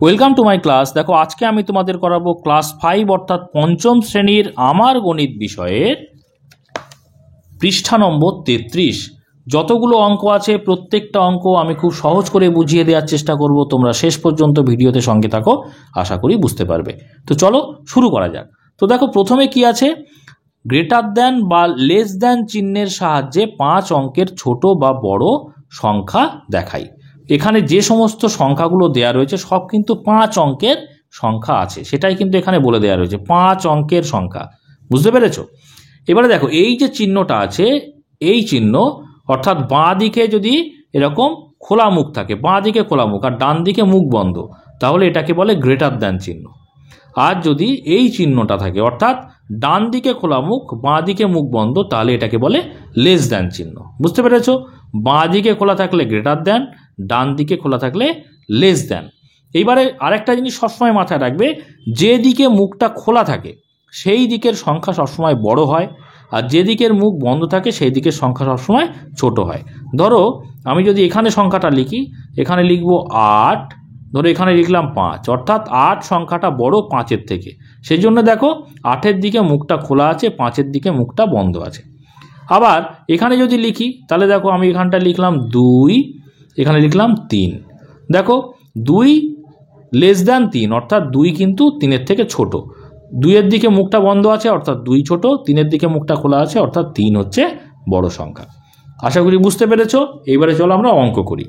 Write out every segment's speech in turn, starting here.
Welcome to my class. দেখো আজকে আমি তোমাদের করাবো ক্লাস 5 অর্থাৎ পঞ্চম শ্রেণীর আমার গণিত বিষয়ের পৃষ্ঠা নম্বর 33। যতগুলো অঙ্ক আছে প্রত্যেকটা অঙ্ক আমি খুব সহজ করে বুঝিয়ে দেওয়ার চেষ্টা করব। তোমরা শেষ পর্যন্ত ভিডিওতে সঙ্গে থাকো, আশা করি বুঝতে পারবে। তো চলো শুরু করা যাক। তো দেখো প্রথমে কি আছে, গ্রেটার দ্যান বা লেস দ্যান চিহ্নের সাহায্যে 5 অঙ্কের ছোট বা বড় সংখ্যা দেখাই। এখানে যে সমস্ত সংখ্যাগুলো দেয়া রয়েছে সব কিন্তু 5 অঙ্কের সংখ্যা আছে, সেটাই কিন্তু এখানে বলে দেওয়া রয়েছে 5 অঙ্কের সংখ্যা। বুঝতে পেরেছো? এবারে দেখো এই যে চিহ্নটা আছে, এই চিহ্ন অর্থাৎ বাঁ দিকে যদি এরকম খোলা মুখ থাকে, বাঁ দিকে খোলা মুখ আর ডান দিকে মুখ বন্ধ, তাহলে এটাকে বলে গ্রেটার দ্যান চিহ্ন। আর যদি এই চিহ্নটা থাকে অর্থাৎ ডান দিকে খোলা মুখ বাঁ দিকে মুখ বন্ধ, তাহলে এটাকে বলে লেস দ্যান চিহ্ন। বুঝতে পেরেছো? বাঁ দিকে খোলা থাকলে গ্রেটার দ্যান, ডান দিকে খোলা থাকলে লেস দ্যান। এইবারে আরেকটা জিনিস সবসময় মাথায় রাখবে, যে দিকে মুখটা খোলা থাকে সেই দিকের সংখ্যা সবসময় বড় হয়, আর যে দিকের মুখ বন্ধ থাকে সেই দিকের সংখ্যা সবসময় ছোট হয়। ধরো আমি যদি এখানে সংখ্যাটা লিখি, এখানে লিখবো 8, ধরো এখানে লিখলাম 5, অর্থাৎ 8 সংখ্যাটা বড় 5-এর থেকে, সেই জন্য দেখো 8-এর দিকে মুখটা খোলা আছে, 5-এর দিকে মুখটা বন্ধ আছে। আবার এখানে যদি লিখি তাহলে দেখো আমি এখানটা লিখলাম 2, এখানে লিখলাম 3। দেখো 2 লেস দ্যান 3 অর্থাৎ 2 কিন্তু 3-এর থেকে ছোট। 2-এর দিকে মুখটা বন্ধ আছে অর্থাৎ 2 ছোট, 3-এর দিকে মুখটা খোলা আছে অর্থাৎ 3 হচ্ছে বড় সংখ্যা। আশা করি বুঝতে পেরেছো। এইবারে চলো আমরা অঙ্ক করি।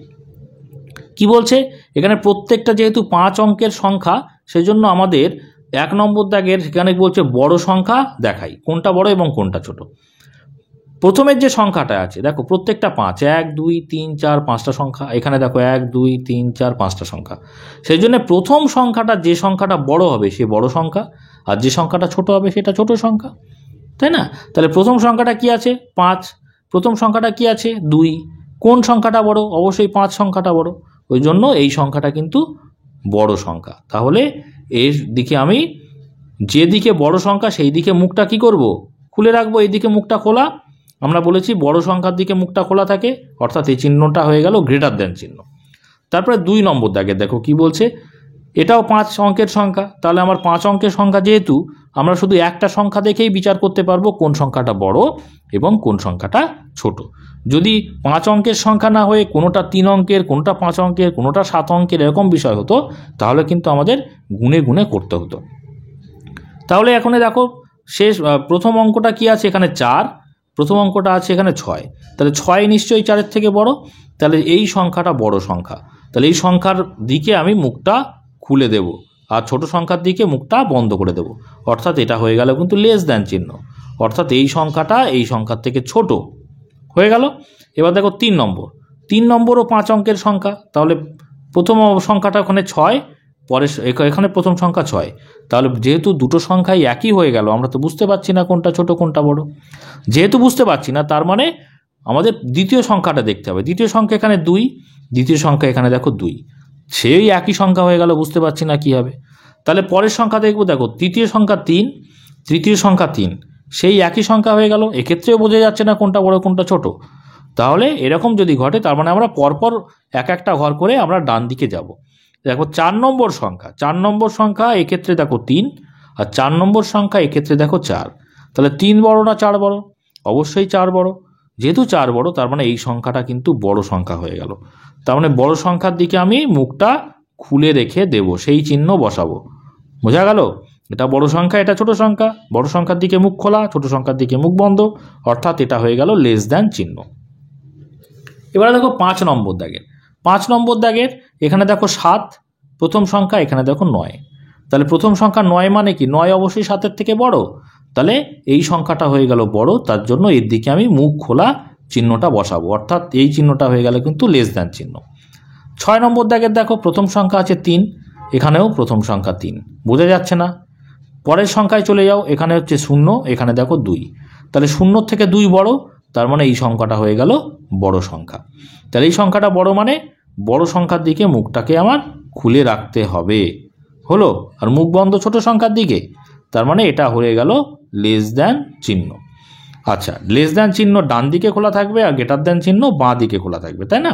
কি বলছে এখানে, প্রত্যেকটা যেহেতু 5 অঙ্কের সংখ্যা সেজন্য আমাদের 1 নম্বর দাগের সেখানে বলছে বড় সংখ্যা দেখাই, কোনটা বড় এবং কোনটা ছোট। প্রথমের যে সংখ্যাটা আছে দেখো প্রত্যেকটা 5, 1 2 3 4 5টা সংখ্যা, এখানে দেখো 1 2 3 4 5টা সংখ্যা। সেই জন্য প্রথম সংখ্যাটা যে সংখ্যাটা বড় হবে সে বড় সংখ্যা, আর যে সংখ্যাটা ছোট হবে সেটা ছোট সংখ্যা, তাই না? তাহলে প্রথম সংখ্যাটা কি আছে? 5। প্রথম সংখ্যাটা কি আছে? 2। কোন সংখ্যাটা বড়? অবশ্যই 5 সংখ্যাটা বড়, ওই জন্য এই সংখ্যাটা কিন্তু বড় সংখ্যা। তাহলে এর দিকে আমি যেদিকে বড় সংখ্যা সেই দিকে মুখটা কি করব? খুলে রাখবো। এই দিকে মুখটা খোলা, আমরা বলেছি বড় সংখ্যার দিকে মুখটা খোলা থাকে, অর্থাৎ এই চিহ্নটা হয়ে গেল গ্রেটার দ্যান চিহ্ন। তারপরে 2 নম্বর দাগে দেখো কি বলছে, এটাও 5 অঙ্কের সংখ্যা। তাহলে আমার 5 অঙ্কের সংখ্যা যেহেতু, আমরা শুধু একটা সংখ্যা দেখেই বিচার করতে পারবো কোন সংখ্যাটা বড় এবং কোন সংখ্যাটা ছোট। যদি 5 অঙ্কের সংখ্যা না হয়ে কোনোটা 3 অঙ্কের, কোনোটা 5 অঙ্কের, কোনোটা 7 অঙ্কের এরকম বিষয় হতো, তাহলে কিন্তু আমাদের গুনে গুনে করতে হতো। তাহলে এখন দেখো শেষ প্রথম অঙ্কটা কি আছে, এখানে 4, প্রথম অঙ্কটা আছে এখানে 6, তাহলে 6 নিশ্চয়ই 4-এর থেকে বড়, তাহলে এই সংখ্যাটা বড় সংখ্যা। তাহলে এই সংখ্যার দিকে আমি মুখটা খুলে দেব আর ছোট সংখ্যার দিকে মুখটা বন্ধ করে দেব, অর্থাৎ এটা হয়ে গেল কিন্তু লেস দ্যান চিহ্ন, অর্থাৎ এই সংখ্যাটা এই সংখ্যার থেকে ছোট হয়ে গেল। এবার দেখো 3 নম্বর, 3 নম্বরও 5 অঙ্কের সংখ্যা। তাহলে প্রথম সংখ্যাটা ওখানে 6, পরে এখানে প্রথম সংখ্যা 6, তাহলে যেহেতু দুটো সংখ্যাই একই হয়ে গেল, আমরা তো বুঝতে পারছি না কোনটা ছোট কোনটা বড়। যেহেতু বুঝতে পারছি না, তার মানে আমাদের দ্বিতীয় সংখ্যাটা দেখতে হবে। দ্বিতীয় সংখ্যা এখানে 2, দ্বিতীয় সংখ্যা এখানে দেখো 2, সেই একই সংখ্যা হয়ে গেল, বুঝতে পারছি না কি হবে। তাহলে পরের সংখ্যা দেখবো, দেখো তৃতীয় সংখ্যা 3, তৃতীয় সংখ্যা 3, সেই একই সংখ্যা হয়ে গেল। এক্ষেত্রেও বোঝা যাচ্ছে না কোনটা বড় কোনটা ছোট। তাহলে এরকম যদি ঘটে, তার মানে আমরা পরপর একটা ঘর করে আমরা ডান দিকে যাব। দেখো 4 নম্বর সংখ্যা, 4 নম্বর সংখ্যা এক্ষেত্রে দেখো 3, আর 4 নম্বর সংখ্যা এক্ষেত্রে দেখো 4। তাহলে 3 বড় না 4 বড়? অবশ্যই 4 বড়। যেহেতু 4 বড়, তার মানে এই সংখ্যাটা কিন্তু বড় সংখ্যা হয়ে গেল। তার মানে বড় সংখ্যার দিকে আমি মুখটা খুলে রেখে দেব, সেই চিহ্ন বসাবো। বোঝা গেল? এটা বড় সংখ্যা, এটা ছোট সংখ্যা। বড় সংখ্যার দিকে মুখ খোলা, ছোট সংখ্যার দিকে মুখ বন্ধ, অর্থাৎ এটা হয়ে গেল লেস দ্যান চিহ্ন। এবারে দেখো 5 নম্বর দাগের, 5 নম্বর দাগের এখানে দেখো 7, প্রথম সংখ্যা এখানে দেখো 9। তাহলে প্রথম সংখ্যা 9 মানে কি? 9 অবশ্যই 7-এর থেকে বড়, তাহলে এই সংখ্যাটা হয়ে গেল বড়, তার জন্য এর দিকে আমি মুখ খোলা চিহ্নটা বসাবো, অর্থাৎ এই চিহ্নটা হয়ে গেল কিন্তু লেস দ্যান চিহ্ন। 6 নম্বর দাগের দেখো প্রথম সংখ্যা আছে 3, এখানেও প্রথম সংখ্যা 3, বোঝা যাচ্ছে না। পরের সংখ্যায় চলে যাও, এখানে হচ্ছে 0, এখানে দেখো 2, তাহলে 0 থেকে 2 বড়, তার মানে এই সংখ্যাটা হয়ে গেল বড় সংখ্যা। তাহলে এই সংখ্যাটা বড় মানে বড় সংখ্যার দিকে মুখটাকে আমার খুলে রাখতে হবে, হলো। আর মুখ বন্ধ ছোট সংখ্যার দিকে, তার মানে এটা হয়ে গেল লেস দ্যান চিহ্ন। আচ্ছা, লেস দ্যান চিহ্ন ডান দিকে খোলা থাকবে আর গ্রেটার দ্যান চিহ্ন বাঁ দিকে খোলা থাকবে, তাই না?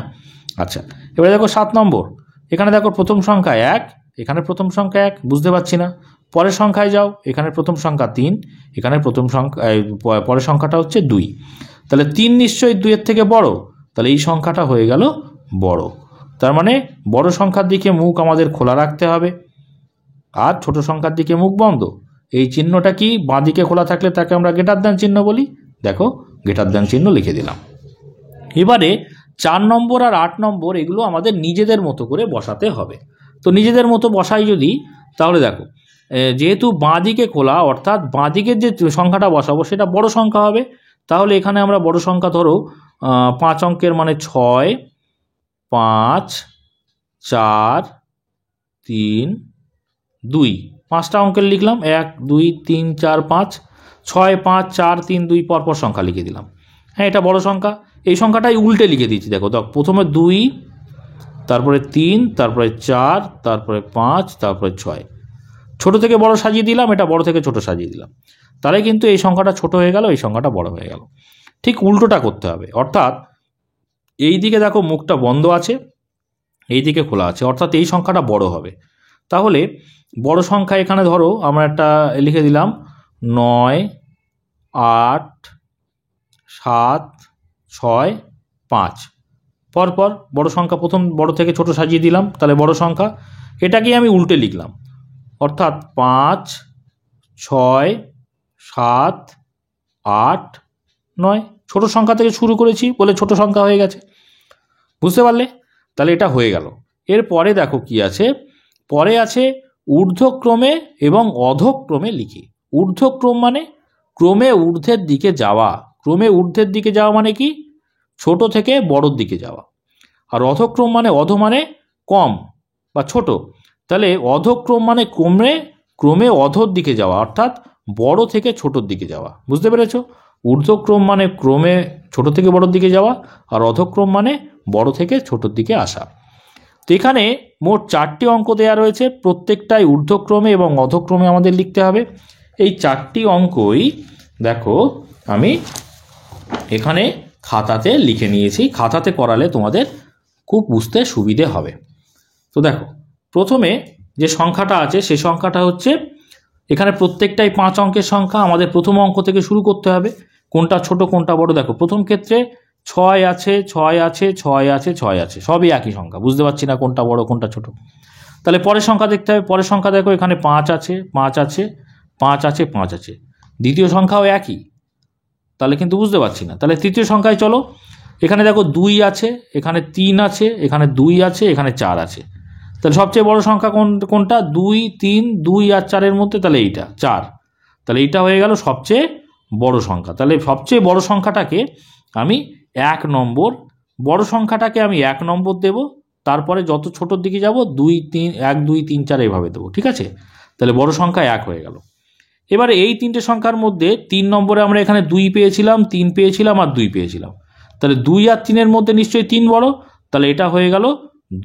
আচ্ছা, এবারে দেখো 7 নম্বর, এখানে দেখো প্রথম সংখ্যা 1, এখানে প্রথম সংখ্যা 1, বুঝতে পারছি না। পরের সংখ্যায় যাও, এখানে প্রথম সংখ্যা 3, এখানে প্রথম সংখ্যা পরের সংখ্যাটা হচ্ছে 2, তাহলে 3 নিশ্চয়ই 2 এর থেকে বড়, তাহলে এই সংখ্যাটা হয়ে গেল বড়। তার মানে বড় সংখ্যার দিকে মুখ আমাদের খোলা রাখতে হবে আর ছোট সংখ্যার দিকে মুখ বন্ধ। এই চিহ্নটা কি, বাঁ দিকে খোলা থাকলে তাকে আমরা গ্রেটার দ্যান চিহ্ন বলি। দেখো গ্রেটার দ্যান চিহ্ন লিখে দিলাম। এবারে 4 নম্বর আর 8 নম্বর এগুলো আমাদের নিজেদের মতো করে বসাতে হবে। তো নিজেদের মতো বসাই যদি, তাহলে দেখো যেহেতু বাঁ দিকে খোলা, অর্থাৎ বাঁ দিকের যে সংখ্যাটা বসাবো সেটা বড় সংখ্যা হবে। তাহলে এখানে আমরা বড় সংখ্যা ধরো 5 অঙ্কের মানে 6, 5, 4, 3, 2, 5টা অঙ্কের লিখলাম, 1, 2, 3, 4, 5, 6, 5, 4, 3, 2 পরপর সংখ্যা লিখে দিলাম। হ্যাঁ, এটা বড় সংখ্যা। এই সংখ্যাটাই উল্টে লিখে দিচ্ছি। দেখো প্রথমে 2, তারপরে 3, তারপরে 4, তারপরে 5, তারপরে 6, ছোট থেকে বড় সাজিয়ে দিলাম, এটা বড় থেকে ছোট সাজিয়ে দিলাম। তাহলে কিন্তু এই সংখ্যাটা ছোট হয়ে গেল, এই সংখ্যাটা বড় হয়ে গেল। ঠিক উল্টোটা করতে হবে, অর্থাৎ এই দিকে দেখো মুখটা বন্ধ আছে, এই দিকে খোলা আছে, অর্থাৎ এই সংখ্যাটা বড় হবে। তাহলে বড় সংখ্যা এখানে ধরো আমরা একটা লিখে দিলাম 9, 8, 7, 6, 5, পরপর বড় সংখ্যা প্রথম বড় থেকে ছোট সাজিয়ে দিলাম, তাহলে বড় সংখ্যা। এটাকেই আমি উল্টে লিখলাম, অর্থাৎ 5, 6, 7, 8, 9, ছোট সংখ্যা থেকে শুরু করেছি বলে ছোট সংখ্যা হয়ে গেছে, বুঝতে পারলে? তাহলে এটা হয়ে গেল। এরপরে দেখো কি আছে, পরে আছে ঊর্ধ্বক্রমে এবং অধক্রমে লিখি। ঊর্ধ্বক্রম মানে ক্রমে ঊর্ধ্বের দিকে যাওয়া। ক্রমে ঊর্ধ্বের দিকে যাওয়া মানে কি, ছোট থেকে বড়র দিকে যাওয়া। আর অধক্রম মানে, অধ মানে কম বা ছোট, তাহলে অধক্রম মানে ক্রমে অধর দিকে যাওয়া, অর্থাৎ বড় থেকে ছোটোর দিকে যাওয়া। বুঝতে পেরেছো? ঊর্ধ্বক্রম মানে ক্রমে ছোট থেকে বড়র দিকে যাওয়া, আর অধক্রম মানে বড় থেকে ছোটোর দিকে আসা। তো এখানে মোট 4টি অঙ্ক দেওয়া রয়েছে, প্রত্যেকটাই ঊর্ধ্বক্রমে এবং অধক্রমে আমাদের লিখতে হবে। এই 4টি অঙ্কই দেখো আমি এখানে খাতাতে লিখে নিয়েছি, খাতাতে করালে তোমাদের খুব বুঝতে সুবিধে হবে। তো দেখো প্রথমে যে সংখ্যাটা আছে সেই সংখ্যাটা হচ্ছে, এখানে প্রত্যেকটাই 5 অঙ্কের সংখ্যা, আমাদের প্রথম অঙ্ক থেকে শুরু করতে হবে, কোনটা ছোট কোনটা বড়। দেখো প্রথম ক্ষেত্রে 6 আছে, 6 আছে, 6 আছে, 6 আছে, সবই একই সংখ্যা, বুঝতে পারছি না কোনটা বড় কোনটা ছোট। তাহলে পরের সংখ্যা দেখতে হবে, পরের সংখ্যা দেখো এখানে 5 আছে, 5 আছে, 5 আছে, 5 আছে, দ্বিতীয় সংখ্যাও একই, তাহলে কিন্তু বুঝতে পারছি না। তাহলে তৃতীয় সংখ্যায় চলো, এখানে দেখো 2 আছে, এখানে 3 আছে, এখানে 2 আছে, এখানে 4 আছে, তাহলে সবচেয়ে বড় সংখ্যা কোনটা, 2, 3, 2 আর 4-এর মধ্যে, তাহলে এইটা 4, তাহলে এইটা হয়ে গেল সবচেয়ে বড় সংখ্যা। তাহলে সবচেয়ে বড় সংখ্যাটাকে আমি 1 নম্বর, বড় সংখ্যাটাকে আমি 1 নম্বর দেব, তারপরে যত ছোটোর দিকে যাব 2, 3, 1, 2, 3, 4 এইভাবে দেবো, ঠিক আছে? তাহলে বড় সংখ্যা 1 হয়ে গেল। এবারে এই 3টে সংখ্যার মধ্যে 3 নম্বরে আমরা এখানে 2 পেয়েছিলাম, 3 পেয়েছিলাম আর 2 পেয়েছিলাম, তাহলে 2 আর 3-এর মধ্যে নিশ্চয়ই 3 বড়, তাহলে এটা হয়ে গেল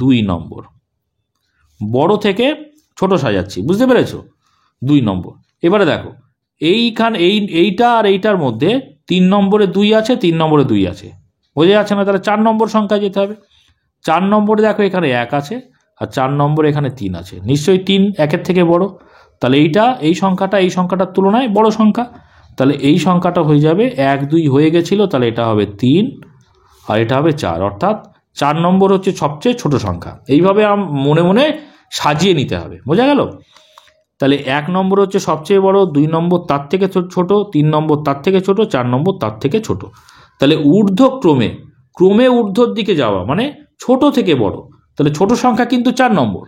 2 নম্বর। বড় থেকে ছোট সাজাচ্ছি, বুঝতে পেরেছো? 2 নম্বর। এবারে দেখো এইটা আর এইটার মধ্যে 3 নম্বরে 2 আছে, 3 নম্বরে 2 আছে, বোঝা যাচ্ছে না? তাহলে 4 নম্বর সংখ্যায় যেতে হবে। 4 নম্বরে দেখো এখানে 1 আছে, আর 4 নম্বরে এখানে 3 আছে, নিশ্চয়ই 3 1-এর থেকে বড়, তাহলে এই সংখ্যাটার তুলনায় বড় সংখ্যা, তাহলে এই সংখ্যাটা হয়ে যাবে 1, 2 হয়ে গেছিলো, তাহলে এটা হবে 3 আর এটা হবে 4, অর্থাৎ 4 নম্বর হচ্ছে সবচেয়ে ছোট সংখ্যা। এইভাবে মনে মনে সাজিয়ে নিতে হবে, বোঝা গেল? তাহলে 1 নম্বর হচ্ছে সবচেয়ে বড়, 2 নম্বর তার থেকে ছোট, 3 নম্বর তার থেকে ছোট, 4 নম্বর তার থেকে ছোট। তাহলে ক্রমে ঊর্ধ্বর দিকে যাওয়া মানে ছোট থেকে বড়, তাহলে ছোট সংখ্যা কিন্তু 4 নম্বর,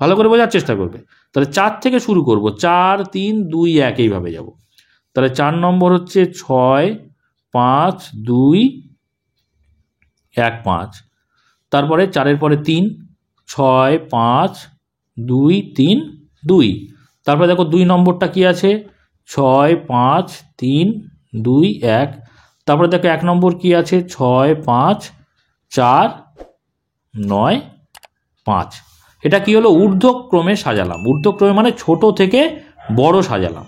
ভালো করে বোঝার চেষ্টা করবে। তাহলে 4 থেকে শুরু করব, 4, 3, 2, 1 এইভাবে যাব। তাহলে 4 নম্বর হচ্ছে 6, 5, 2, 1, 5, তারপরে 4-এর পরে 3, 6, 5, 2, 3, 2, তারপরে দেখো 2 নম্বরটা কি আছে, 6, 5, 3, 2, 1, তারপরে দেখো 1 নম্বর কি আছে, 6, 5, 4, 9, 5। এটা কি হলো, ঊর্ধ্বক্রমে সাজালাম। ঊর্ধ্বক্রমে মানে ছোট থেকে বড় সাজালাম,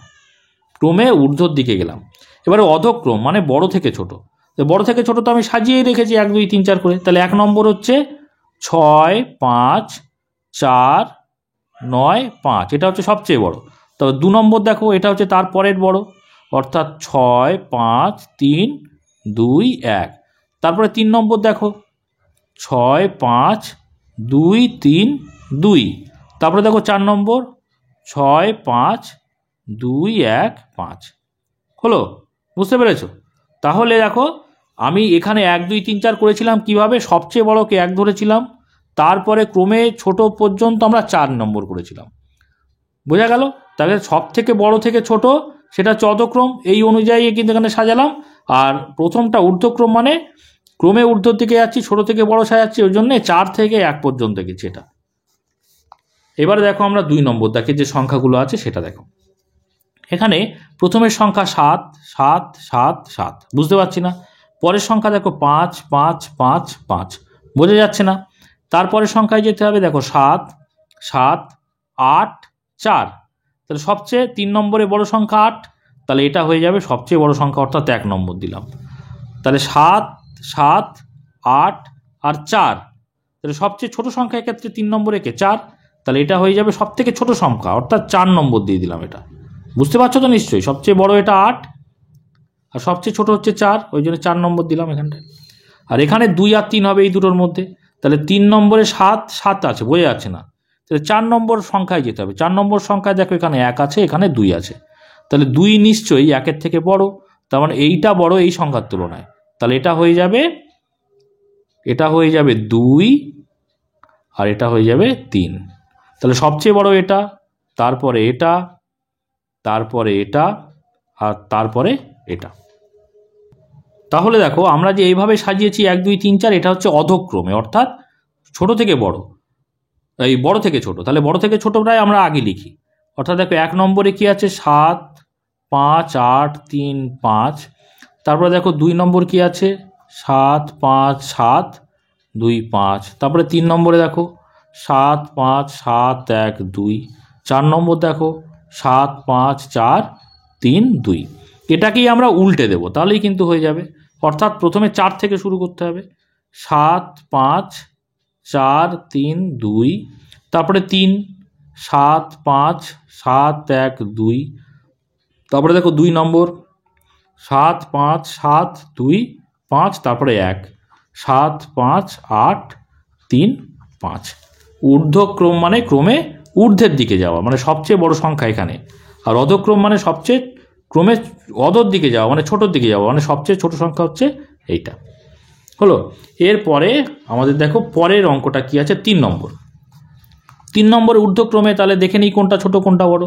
ক্রমে ঊর্ধ্বর দিকে গেলাম। এবারে অধক্রম মানে বড় থেকে ছোট, বড় থেকে ছোট তো আমি সাজিয়েই রেখেছি 1, 2, 3, 4 করে। তাহলে 1 নম্বর হচ্ছে 6, 5, 4, 9 5, এটা হচ্ছে সবচেয়ে বড়। তবে 2 নম্বর দেখো, এটা হচ্ছে তার পরের বড়, অর্থাৎ 6 5 3 2 1। তারপরে 3 নম্বর দেখো, 6 5 2 3 2। তারপরে দেখো 4 নম্বর, 6 5 2 1 5। হলো, বুঝতে পেরেছো? তাহলে দেখো আমি এখানে 1 2 3 4 করেছিলাম কিভাবে, সবচেয়ে বড়কে 1 ধরেছিলাম, তারপরে ক্রমে ছোট পর্যন্ত আমরা 4 নম্বর করেছিলাম। বোঝা গেল? তাহলে সব থেকে বড় থেকে ছোট সেটা হচ্ছে অধক্রম, এই অনুযায়ী কিন্তু এখানে সাজালাম। আর প্রথমটা ঊর্ধ্বক্রম, মানে ক্রমে ঊর্ধ্ব দিকে যাচ্ছি, ছোট থেকে বড় সাজাচ্ছি, ওই জন্য 4 থেকে 1 পর্যন্ত গেছি এটা। এবারে দেখো আমরা 2 নম্বর দেখে যে সংখ্যাগুলো আছে সেটা দেখো। এখানে প্রথমের সংখ্যা 7 7 7 7, বুঝতে পারছি না। পরের সংখ্যা দেখো 5 5 5 5, বোঝা যাচ্ছে না। তারপরের সংখ্যায় যেতে হবে, দেখো 7 7 8 4। তাহলে সবচেয়ে 3 নম্বরে বড় সংখ্যা 8, তাহলে এটা হয়ে যাবে সবচেয়ে বড় সংখ্যা, অর্থাৎ 1 নম্বর দিলাম। তাহলে 7 7 8 আর 4, তাহলে সবচেয়ে ছোট সংখ্যা এক্ষেত্রে 3 নম্বরে কে 4, তাহলে এটা হয়ে যাবে সব থেকে ছোট সংখ্যা, অর্থাৎ 4 নম্বর দিয়ে দিলাম এটা। বুঝতে পারছো তো নিশ্চয়ই? সবচেয়ে বড় এটা 8 আর সবচেয়ে ছোট হচ্ছে 4, ওই জন্য 4 নম্বর দিলাম এখানটায়। আর এখানে 2 আর 3 হবে এই দুটোর মধ্যে, তাহলে 3 নম্বরে 7 7 আছে, বোঝা যাচ্ছে না। তাহলে 4 নম্বর সংখ্যায় যেতে হবে। 4 নম্বর সংখ্যায় দেখো এখানে 1 আছে, এখানে 2 আছে, তাহলে 2 নিশ্চয়ই 1-এর থেকে বড়, তার মানে এইটা বড় এই সংখ্যার তুলনায়। তাহলে এটা হয়ে যাবে 2 আর এটা হয়ে যাবে 3। তাহলে সবচেয়ে বড় এটা, তারপরে এটা, তারপরে এটা, আর তারপরে এটা। তাহলে দেখো আমরা যে এইভাবে সাজিয়েছি 1 2 3 4, এটা হচ্ছে অধক্রমে, অর্থাৎ ছোট থেকে বড়, এই বড় থেকে ছোট। তাহলে বড় থেকে ছোটটাই আমরা আগে লিখি, অর্থাৎ দেখো 1 নম্বরে কি আছে 7 5 8 3 5। তারপরে দেখো 2 নম্বর কি আছে 7 5 7 2 5। তারপরে 3 নম্বরে দেখো 7 5 7 1 2। 4 নম্বর দেখো 7 5 4 3 2। এটাকেই আমরা উল্টে দেব, তাহলেই কিন্তু হয়ে যাবে। অর্থাৎ প্রথমে 4 থেকে শুরু করতে হবে, 7 5 4 3 2। তারপরে 3 7 5 7 1 2। তারপরে দেখো 2 নম্বর 7 5 7 2 5। তারপরে 1 7 5 8 3 5। ঊর্ধ্বক্রম মানে ক্রমে ঊর্ধ্বের দিকে যাওয়া, মানে সবচেয়ে বড় সংখ্যা এখানে। আর অধক্রম মানে সবচেয়ে ক্রমে অধর দিকে যাওয়া, মানে ছোটোর দিকে যাওয়া, মানে সবচেয়ে ছোট সংখ্যা হচ্ছে এইটা। হলো, এরপরে আমাদের দেখো পরের অঙ্কটা কি আছে 3 নম্বর। 3 নম্বর ঊর্ধ্বক্রমে, তাহলে দেখে নিই কোনটা ছোট কোনটা বড়।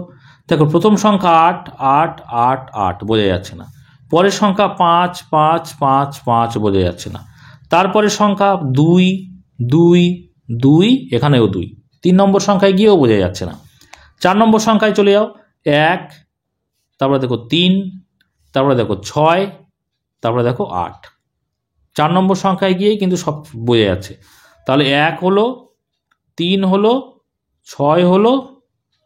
দেখো প্রথম সংখ্যা 8 8 8 8, বোঝা যাচ্ছে না। পরের সংখ্যা 5 5 5 5, বোঝা যাচ্ছে না। তারপরের সংখ্যা 2 2 2, এখানেও 2। 3 নম্বর সংখ্যায় গিয়েও বোঝা যাচ্ছে না। 4 নম্বর সংখ্যায় চলে যাও, 1, তারপরে দেখো 3, তারপরে দেখো 6, তারপরে দেখো 8। 4 নম্বর সংখ্যায় গিয়েই কিন্তু সব বোঝা যাচ্ছে। তাহলে 1 হলো, 3 হলো, 6 হলো,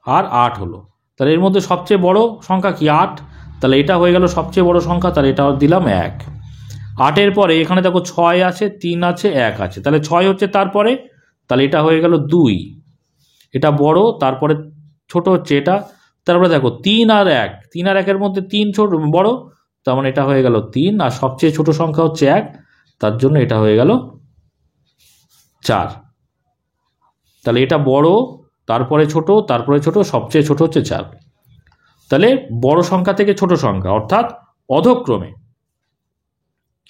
আর 8 হলো। তাহলে এর মধ্যে সবচেয়ে বড় সংখ্যা কি 8, তাহলে এটা হয়ে গেল সবচেয়ে বড় সংখ্যা, তাহলে এটা দিলাম 1। 8-এর পরে এখানে দেখো 6 আছে, 3 আছে, 1 আছে, তাহলে 6 হচ্ছে তারপরে, তাহলে এটা হয়ে গেল 2। এটা বড়, তারপরে ছোট হচ্ছে এটা। তারপরে দেখো 3 আর 1, 3 আর 1-এর মধ্যে 3 ছোট বড়, তার মানে এটা হয়ে গেল 3। আর সবচেয়ে ছোট সংখ্যা হচ্ছে 1, তার জন্য এটা হয়ে গেল 4। তাহলে এটা বড়, তারপরে ছোট, তারপরে ছোট, সবচেয়ে ছোট হচ্ছে 4। তাহলে বড় সংখ্যা থেকে ছোট সংখ্যা, অর্থাৎ অধক্রমে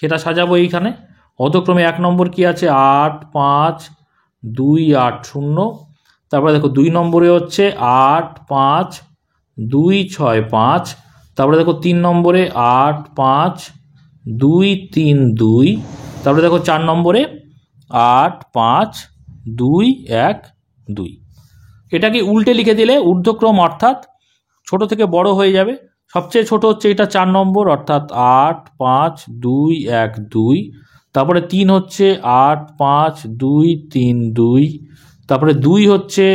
সেটা সাজাবো এইখানে। অধক্রমে 1 নম্বর কি আছে 8 5 2 8 0। তারপরে দেখো 2 নম্বরে হচ্ছে 8 5 2 6 5। তারপরে দেখো 3 নম্বরে 8 5 2 3 2। তারপরে দেখো 4 নম্বরে 8 5 2 1 2। এটাকে উল্টে লিখে দিলে ঊর্ধ্বক্রম, অর্থাৎ ছোট থেকে বড় হয়ে যাবে। সবচেয়ে ছোট হচ্ছে এটা 4 নম্বর, অর্থাৎ 8 5 2 1 2। তারপরে 3 হচ্ছে 8 5 2 3 2। তারপরে 2 হচ্ছে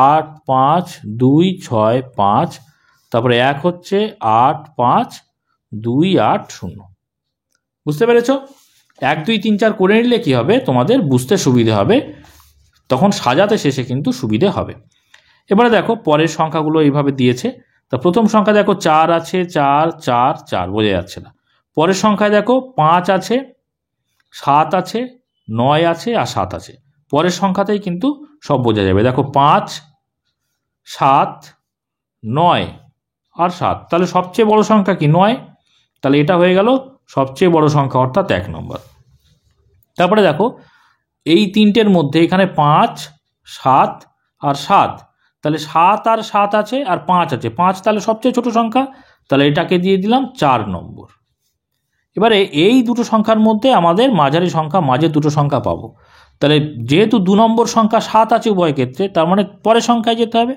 8 5 2 6 5। তারপরে 1 হচ্ছে 8 5 2 8 0। বুঝতে পেরেছ? 1 2 3 4 করে নিলে কি হবে, তোমাদের বুঝতে সুবিধে হবে, তখন সাজাতে শেষে কিন্তু সুবিধে হবে। এবারে দেখো পরের সংখ্যাগুলো এইভাবে দিয়েছে। তা প্রথম সংখ্যা দেখো 4 আছে, 4 4 4, বোঝা যাচ্ছে না। পরের সংখ্যায় দেখো 5 আছে, 7 আছে, 9 আছে আর 7 আছে। পরের সংখ্যাতেই কিন্তু সব বোঝা যাবে। দেখো 5 7 9 আর 7, তাহলে সবচেয়ে বড় সংখ্যা কি? 9। তাহলে এটা হয়ে গেল সবচেয়ে বড় সংখ্যা, অর্থাৎ 1 নম্বর। তারপরে দেখো এই তিনটের মধ্যে এখানে 5 7 আর 7, তাহলে 7 আর 7 আছে আর 5 আছে। 5 তাহলে সবচেয়ে ছোট সংখ্যা, তাহলে এটাকে দিয়ে দিলাম 4 নম্বর। এবারে এই দুটো সংখ্যার মধ্যে আমাদের মাঝারি সংখ্যা, মাঝের দুটো সংখ্যা পাবো। তাহলে যেহেতু 2 নম্বর সংখ্যা 7 আছে উভয় ক্ষেত্রে, তার মানে পরের সংখ্যায় যেতে হবে।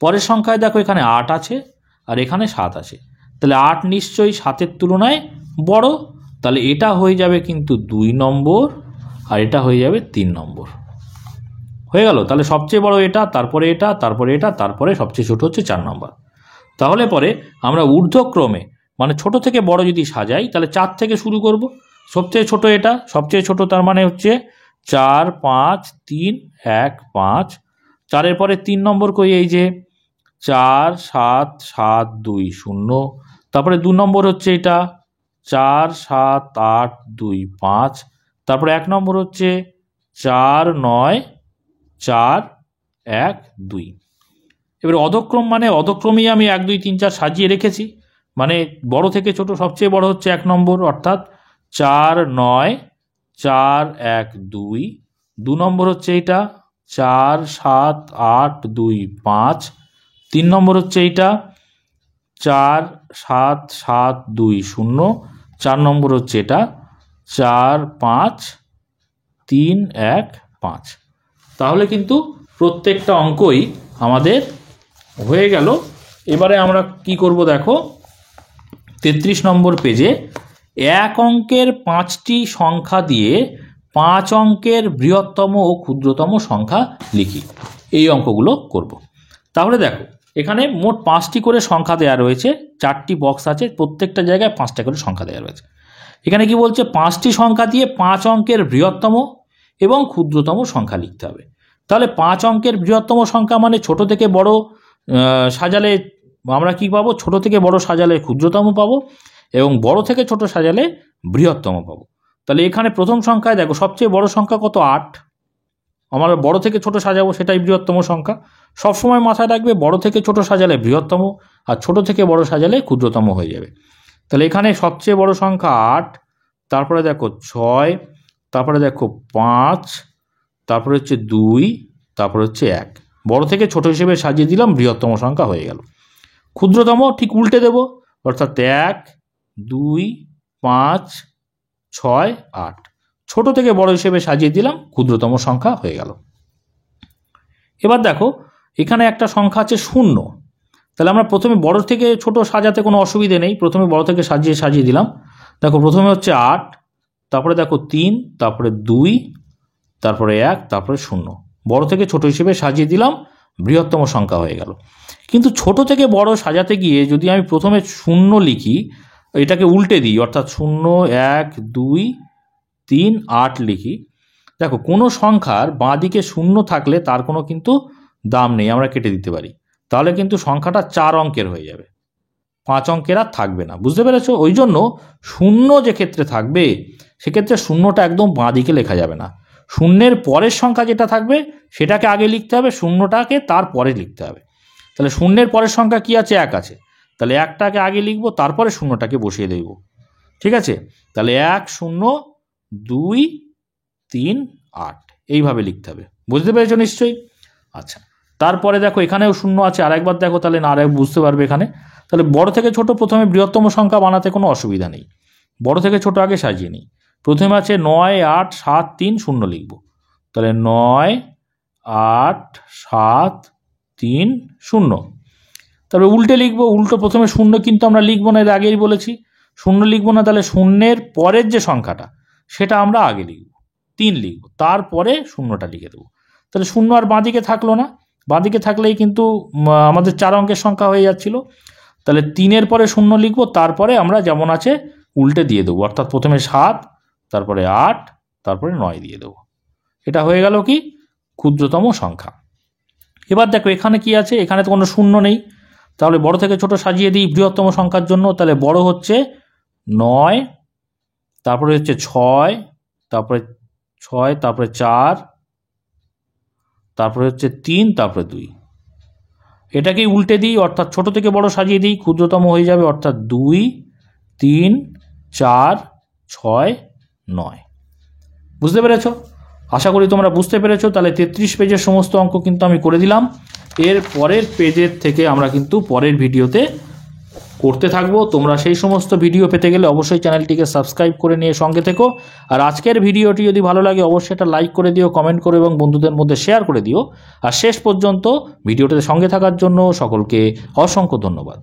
পরের সংখ্যায় দেখো এখানে 8 আছে আর এখানে 7 আছে, তাহলে 8 নিশ্চয়ই 7-এর তুলনায় বড়, তাহলে এটা হয়ে যাবে কিন্তু 2 নম্বর আর এটা হয়ে যাবে 3 নম্বর। হয়ে গেল। তাহলে সবচেয়ে বড় এটা, তারপরে এটা, তারপরে এটা, তারপরে সবচেয়ে ছোট হচ্ছে 4 নম্বর। তাহলে পরে আমরা ঊর্ধ্বক্রমে মানে ছোট থেকে বড় যদি সাজাই, তাহলে 4 থেকে শুরু করব। সবচেয়ে ছোট এটা, সবচেয়ে ছোট, তার মানে হচ্ছে 4 5 3 1 5। 4-এর পরে 3 নম্বর কই? এই যে 4 7 7 2 0। তারপরে 2 নম্বর হচ্ছে এটা 4 7 8 2 5। তারপরে 1 নম্বর হচ্ছে 4 9 4 1 2। এবার অধক্রম মানে অধক্রমেই আমি 1 2 3 4 সাজিয়ে রেখেছি, মানে বড় থেকে ছোট সবচেয়ে বড় হচ্ছে 1 নম্বর, অর্থাৎ 4 9 4 1 2। 2 নম্বর হচ্ছে এটা 4 7 8 2 5। 3 নম্বর হচ্ছে এইটা 4 7 7 2 0। 4 নম্বর হচ্ছে এটা 4 5 3 1 5। তাহলে কিন্তু প্রত্যেকটা অঙ্কই আমাদের হয়ে গেল। এবারে আমরা কি করব দেখো, 33 নম্বর পেজে 1 অঙ্কের 5টি সংখ্যা দিয়ে 5 অঙ্কের বৃহত্তম ও ক্ষুদ্রতম সংখ্যা লিখি। এই অঙ্কগুলো করব। তাহলে দেখো এখানে মোট 5টি করে সংখ্যা দেওয়া রয়েছে, 4টি বক্স আছে, প্রত্যেকটা জায়গায় 5টা করে সংখ্যা দেওয়া রয়েছে। এখানে কি বলছে? 5টি সংখ্যা দিয়ে 5 অঙ্কের বৃহত্তম এবং ক্ষুদ্রতম সংখ্যা লিখতে হবে। তাহলে 5 অঙ্কের বৃহত্তম সংখ্যা মানে ছোট থেকে বড় সাজালে আমরা কি পাবো? ছোট থেকে বড় সাজালে ক্ষুদ্রতম পাবো এবং বড় থেকে ছোট সাজালে বৃহত্তম পাবো। তাহলে এখানে প্রথম সংখ্যায় দেখো সবচেয়ে বড় সংখ্যা কত? 8। আমরা বড় থেকে ছোট সাজাবো, সেটাই বৃহত্তম সংখ্যা। সবসময় মাথায় রাখবে বড় থেকে ছোট সাজালে বৃহত্তম আর ছোট থেকে বড় সাজালে ক্ষুদ্রতম হয়ে যাবে। তাহলে এখানে সবচেয়ে বড় সংখ্যা 8, তারপরে দেখো 6, তারপরে দেখো 5, তারপরে হচ্ছে 2, তারপরে হচ্ছে 1। বড় থেকে ছোট হিসেবে সাজিয়ে দিলাম, বৃহত্তম সংখ্যা হয়ে গেল। ক্ষুদ্রতম ঠিক উল্টে দেব, অর্থাৎ 1 2 5 6 8। ছোট থেকে বড় হিসেবে সাজিয়ে দিলাম, ক্ষুদ্রতম সংখ্যা হয়ে গেল। এবার দেখো এখানে একটা সংখ্যা আছে 0। তাহলে আমরা প্রথমে বড় থেকে ছোট সাজাতে কোনো অসুবিধে নেই, প্রথমে বড় থেকে সাজিয়ে দিলাম। দেখো প্রথমে হচ্ছে 8, তারপরে দেখো 3, তারপরে 2, তারপরে 1, তারপরে 0। বড় থেকে ছোট হিসেবে সাজিয়ে দিলাম, বৃহত্তম সংখ্যা হয়ে গেল। কিন্তু ছোট থেকে বড় সাজাতে গিয়ে যদি আমি প্রথমে 0 লিখি, এটাকে উল্টে দিই, অর্থাৎ 0 1 2 3 8 লিখি, দেখো কোনো সংখ্যার বাঁ দিকে 0 থাকলে তার কোনো কিন্তু দাম নেই, আমরা কেটে দিতে পারি। তাহলে কিন্তু সংখ্যাটা 4 অঙ্কের হয়ে যাবে, 5 অঙ্কের আর থাকবে না। বুঝতে পেরেছো? ওই জন্য 0 যে ক্ষেত্রে থাকবে সেক্ষেত্রে 0টা একদম বাঁ দিকে লেখা যাবে না। 0-এর পরের সংখ্যা যেটা থাকবে সেটাকে আগে লিখতে হবে, 0টাকে তারপরে লিখতে হবে। তাহলে 0-এর পরের সংখ্যা কি আছে? 1 আছে, তাহলে 1টাকে আগে লিখবো, তারপরে 0টাকে বসিয়ে দেব। ঠিক আছে? তাহলে 1 0 2 3 8 এইভাবে লিখতে হবে। বুঝতে পেরেছো নিশ্চয়ই? আচ্ছা, তারপরে দেখো এখানেও 0 আছে, আরেকবার দেখো, তাহলে না আরেক বুঝতে পারবে এখানে। তাহলে বড় থেকে ছোট প্রথমে বৃহত্তম সংখ্যা বানাতে কোনো অসুবিধা নেই, বড় থেকে ছোট আগে সাজিয়ে নিই। প্রথমে আছে 9 8 7 3 0 লিখব। তাহলে 9 8 7 3 0। তারপরে উল্টে লিখবো, উল্টো প্রথমে 0 কিন্তু আমরা লিখবো না, এর আগেই বলেছি 0 লিখবো না। তাহলে 0-এর পরের যে সংখ্যাটা সেটা আমরা আগে লিখব, 3 লিখব, তারপরে 0টা লিখে দেবো। তাহলে 0 আর বাঁদিকে থাকলো না, বাঁদিকে থাকলেই কিন্তু আমাদের 4 অঙ্কের সংখ্যা হয়ে যাচ্ছিল। তাহলে 3-এর পরে 0 লিখবো, তারপরে আমরা যেমন আছে উল্টে দিয়ে দেবো, অর্থাৎ প্রথমে 7, তারপরে 8, তারপরে 9 দিয়ে দেবো। এটা হয়ে গেল কি? ক্ষুদ্রতম সংখ্যা। এবার দেখো এখানে কি আছে, এখানে তো কোনো শূন্য নেই, তাহলে বড় থেকে ছোট সাজিয়ে দিই বৃহত্তম সংখ্যার জন্য। তাহলে বড় হচ্ছে 9, তারপরে হচ্ছে 6, তারপরে 6, তারপরে 4, তারপরে হচ্ছে 3, তারপরে 2। এটাকেই উল্টে দিই, অর্থাৎ ছোট থেকে বড় সাজিয়ে দিই, ক্ষুদ্রতম হয়ে যাবে, অর্থাৎ 2, 3, 4, 6, 9। বুঝতে পেরেছো? আশা করি তোমরা বুঝতে পেরেছো। তাহলে 33 পেজের সমস্ত অঙ্ক কিন্তু আমি করে দিলাম। এর পরের পেজের থেকে আমরা কিন্তু পরের ভিডিওতে করতে থাকবো। তোমরা সেই সমস্ত ভিডিও পেতে গেলে অবশ্যই চ্যানেলটিকে সাবস্ক্রাইব করে নিয়ে সঙ্গে থেকো। আর আজকের ভিডিওটি যদি ভালো লাগে অবশ্যই এটা লাইক করে দিও, কমেন্ট করো এবং বন্ধুদের মধ্যে শেয়ার করে দিও। আর শেষ পর্যন্ত ভিডিওটিতে সঙ্গে থাকার জন্য সকলকে অসংখ্য ধন্যবাদ।